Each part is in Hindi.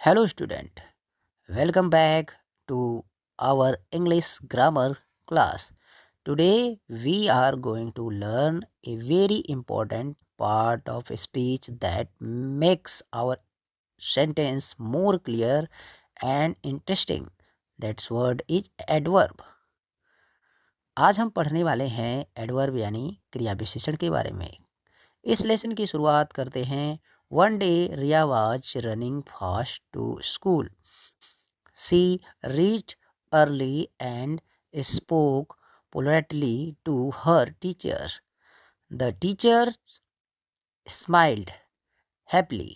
Hello, student. Welcome back to our English grammar class. Today, we are going to learn a very important part of speech that makes our sentence more clear and interesting. That word is adverb. आज हम पढ़ने वाले हैं एडवर्ब यानी क्रिया विशेषण के बारे में। इस लेसन की शुरुआत करते हैं। One day Riya was running fast to school. She reached early and spoke politely to her teacher. The teacher smiled happily.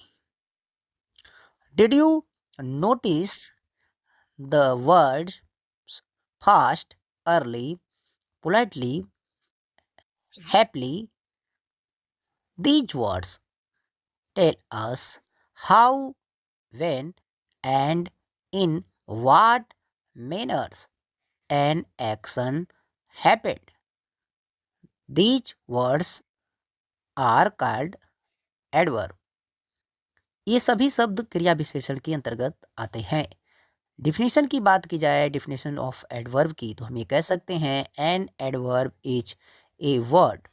Did you notice the words fast, early, politely, happily? These words tell us how, when, and in what manners an action happened. These words are called adverb. ये सभी शब्द क्रिया विशेषण के अंतर्गत आते हैं। डिफिनेशन की बात की जाए, डिफिनेशन ऑफ एडवर्ब की, तो हम ये कह सकते हैं an adverb is a word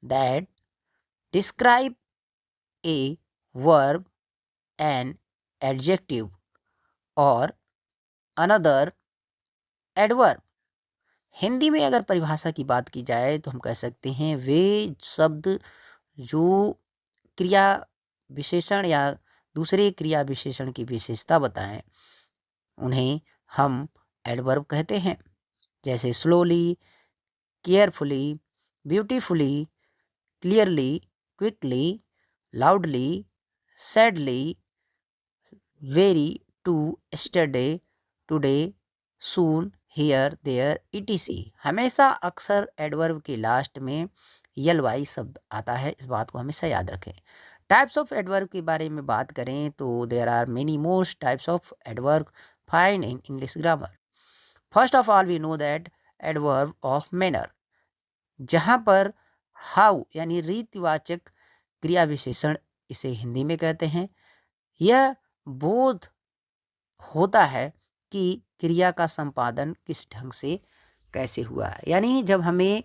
that describe a verb, an adjective और अनदर एडवर्ब। हिंदी में अगर परिभाषा की बात की जाए तो हम कह सकते हैं वे शब्द जो क्रिया विशेषण या दूसरे क्रिया विशेषण की विशेषता बताएं, उन्हें हम एडवर्ब कहते हैं। जैसे slowly, carefully, beautifully, clearly, quickly, loudly, sadly, very, too, yesterday, today, soon, here, there, etc. हमेशा अक्सर एडवर्ब के लास्ट में यल वाई शब्द आता है, इस बात को हमेशा याद रखें। टाइप्स ऑफ एडवर्ब के बारे में बात करें तो there are many most types of adverb find in English grammar. First of all we know that adverb of manner, जहाँ पर हाउ यानी रीतिवाचक क्रिया विशेषण इसे हिंदी में कहते हैं। यह बोध होता है कि क्रिया का संपादन किस ढंग से कैसे हुआ है, यानी जब हमें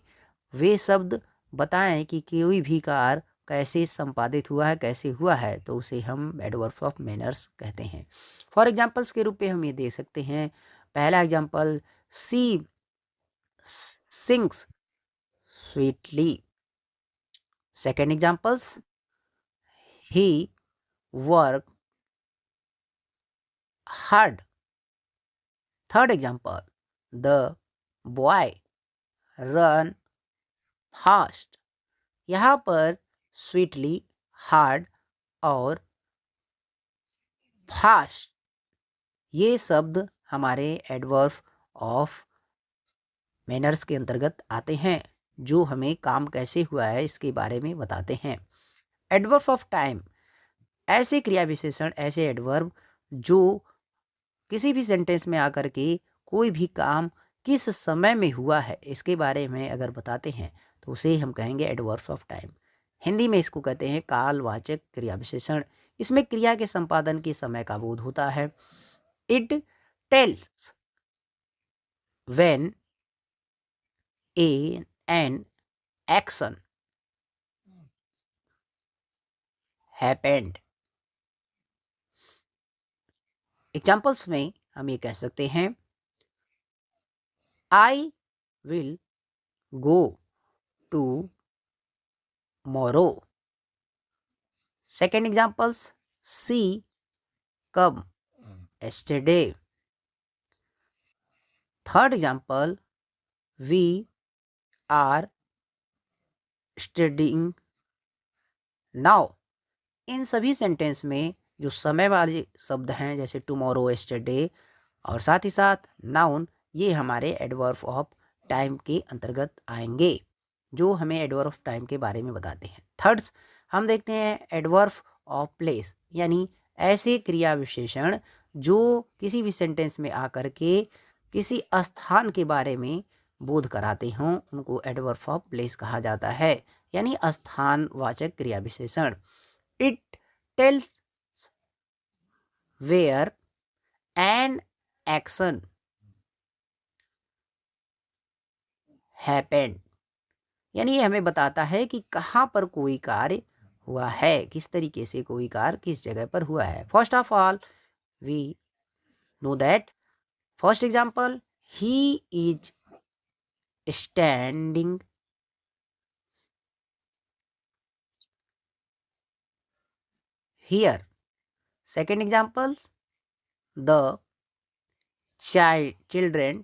वे शब्द बताएं कि कोई भी कार्य कैसे संपादित हुआ है, कैसे हुआ है, तो उसे हम एडवर्ब ऑफ मैनर्स कहते हैं। फॉर एग्जांपल्स के रूप में हम ये दे सकते हैं। पहला example, she sings sweetly. Second examples, he work hard. Third example, the boy run fast. यहाँ पर स्वीटली, हार्ड और फास्ट ये शब्द हमारे एडवर्ब ऑफ मैनर्स के अंतर्गत आते हैं, जो हमें काम कैसे हुआ है इसके बारे में बताते हैं। एडवर्ब ऑफ टाइम, ऐसे क्रिया विशेषण, ऐसे एडवर्ब जो किसी भी सेंटेंस में आकर के कोई भी काम किस समय में हुआ है इसके बारे में अगर बताते हैं तो उसे हम कहेंगे एडवर्ब ऑफ टाइम। हिंदी में इसको कहते हैं कालवाचक क्रिया विशेषण। इसमें क्रिया के संपादन के समय का बोध होता है। It tells when an action happened. Examples में हम ये कह सकते हैं, I will go tomorrow. Second examples, she come yesterday. Third example, we are studying now. इन सभी सेंटेंस में जो समय वाले शब्द हैं जैसे टुमारो, एस्टरडे और साथ ही साथ नाउन, ये हमारे एडवर्ब ऑफ टाइम के अंतर्गत आएंगे, जो हमें एडवर्ब ऑफ टाइम के बारे में बताते हैं। थर्ड्स हम देखते हैं एडवर्ब ऑफ प्लेस, यानी ऐसे क्रिया विशेषण जो किसी भी सेंटेंस में आकर के किसी स्थान के बारे में बोध कराते हों, उनको एडवर्ब ऑफ प्लेस कहा जाता है, यानी स्थानवाचक क्रिया विशेषण। It tells where an action happened, यानी ये हमें बताता है कि कहाँ पर कोई कार्य हुआ है, किस तरीके से कोई कार्य किस जगह पर हुआ है। First of all we know that first example, he is standing here. Second example, the children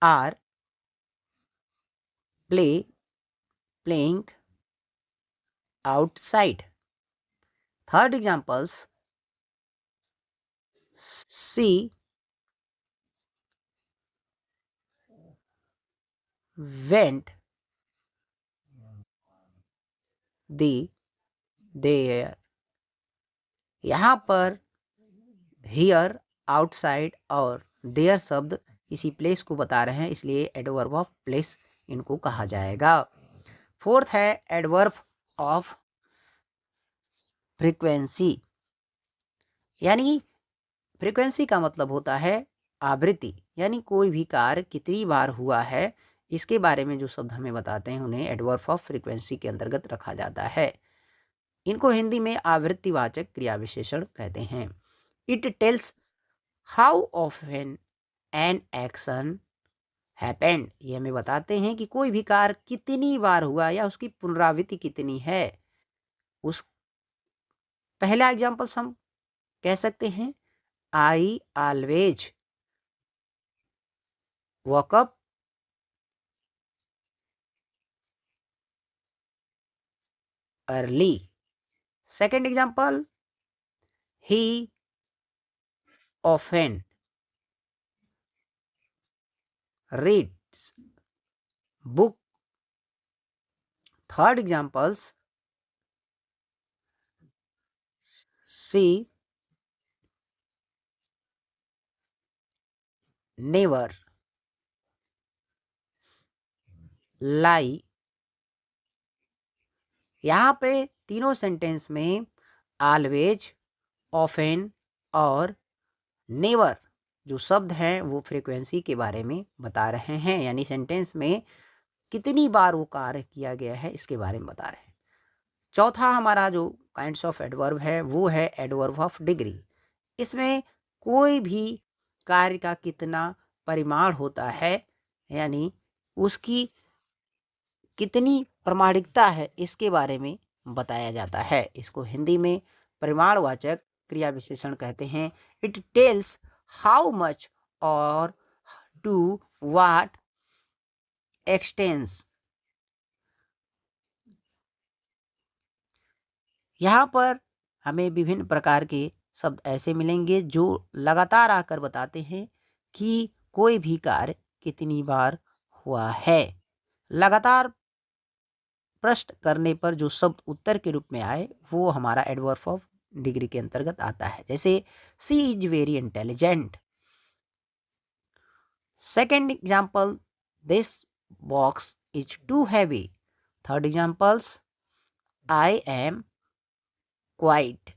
are playing outside. Third examples, she went there. यहाँ पर हियर, आउटसाइड और देयर शब्द किसी प्लेस को बता रहे हैं, इसलिए एडवर्ब ऑफ प्लेस इनको कहा जाएगा। फोर्थ है एडवर्ब ऑफ फ्रीक्वेंसी, यानी फ्रीक्वेंसी का मतलब होता है आवृत्ति, यानी कोई भी कार्य कितनी बार हुआ है इसके बारे में जो शब्द हमें बताते हैं उन्हें एडवर्ब ऑफ फ्रीक्वेंसी के अंतर्गत रखा जाता है। इनको हिंदी में आवृत्तिवाचक क्रिया विशेषण कहते हैं। It tells how often N action happened, ये हमें बताते हैं कि कोई भी कार्य कितनी बार हुआ या उसकी पुनरावृत्ति कितनी है। उस पहला एग्जाम्पल हम कह सकते हैं, I always walk up early. Second example, he often reads book. Third examples, she never lie. यहाँ पे तीनों सेंटेंस में ऑलवेज, ऑफन और नेवर जो शब्द हैं वो फ्रीक्वेंसी के बारे में बता रहे हैं, यानी सेंटेंस में कितनी बार वो कार्य किया गया है इसके बारे में बता रहे हैं। चौथा हमारा जो काइंड्स ऑफ एडवर्ब है वो है एडवर्ब ऑफ डिग्री। इसमें कोई भी कार्य का कितना परिमाण होता है, यानी उसकी कितनी प्रामाणिकता है इसके बारे में बताया जाता है। इसको हिंदी में परिमाणवाचक क्रिया विशेषण कहते हैं। इट टेल्स हाउ मच और टू व्हाट एक्सटेंस। यहाँ पर हमें विभिन्न प्रकार के शब्द ऐसे मिलेंगे जो लगातार आकर बताते हैं कि कोई भी कार्य कितनी बार हुआ है। लगातार प्रश्न करने पर जो शब्द उत्तर के रूप में आए वो हमारा एडवर्ब ऑफ डिग्री के अंतर्गत आता है। जैसे she is very intelligent. Second example, this box is too heavy. Third examples, I am quite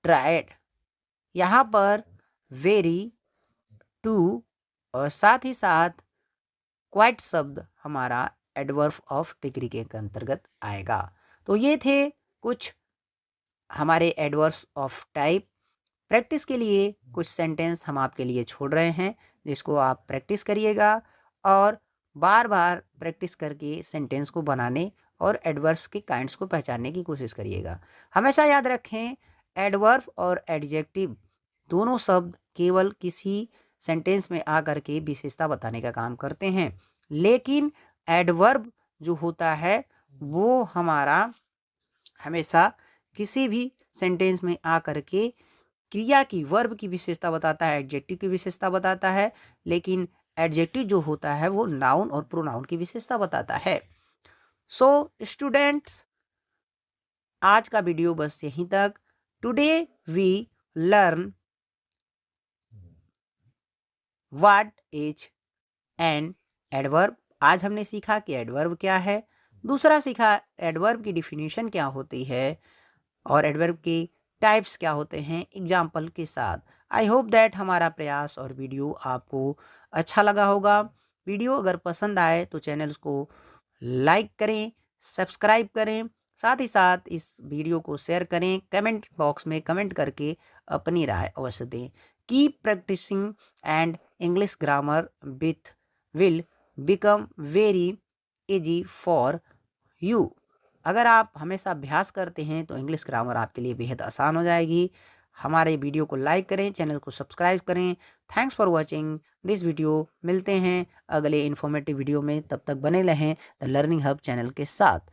tired. यहाँ पर वेरी, टू और साथ ही साथ क्वाइट शब्द हमारा एडवर्ब ऑफ डिग्री के अंतर्गत आएगा। तो ये थे कुछ हमारे एडवर्ब्स ऑफ टाइप। प्रैक्टिस के लिए कुछ सेंटेंस हम आपके लिए छोड़ रहे हैं जिसको आप प्रैक्टिस करिएगा और बार बार प्रैक्टिस करके सेंटेंस को बनाने और एडवर्ब्स के काइंड्स को पहचानने की कोशिश करिएगा। हमेशा याद रखें, एडवर्ब और एडजेक्टिव दोनों शब्द केवल किसी सेंटेंस में आकर के विशेषता बताने का काम करते हैं, लेकिन एडवर्ब जो होता है वो हमारा हमेशा किसी भी सेंटेंस में आकर के क्रिया की, वर्ब की विशेषता बताता है, एडजेक्टिव की विशेषता बताता है, लेकिन एडजेक्टिव जो होता है वो नाउन और प्रोनाउन की विशेषता बताता है। सो स्टूडेंट्स, आज का वीडियो बस यहीं तक। Today we learn what is an adverb. आज हमने सीखा कि एडवर्ब क्या है। दूसरा सीखा एडवर्ब की डिफिनीशन क्या होती है। और एडवर्ब के टाइप्स क्या होते हैं एग्जाम्पल के साथ। आई होप दैट हमारा प्रयास और वीडियो आपको अच्छा लगा होगा। वीडियो अगर पसंद आए तो चैनल को लाइक करें, सब्सक्राइब करें, साथ ही साथ इस वीडियो को शेयर करें, कमेंट बॉक्स में कमेंट करके अपनी राय अवश्य दें। Keep practising and English grammar with will become very easy for you. अगर आप हमेशा अभ्यास करते हैं तो इंग्लिश ग्रामर आपके लिए बेहद आसान हो जाएगी। हमारे वीडियो को लाइक करें, चैनल को सब्सक्राइब करें। Thanks for watching this video. मिलते हैं अगले इन्फॉर्मेटिव वीडियो में, तब तक बने रहें द लर्निंग हब चैनल के साथ।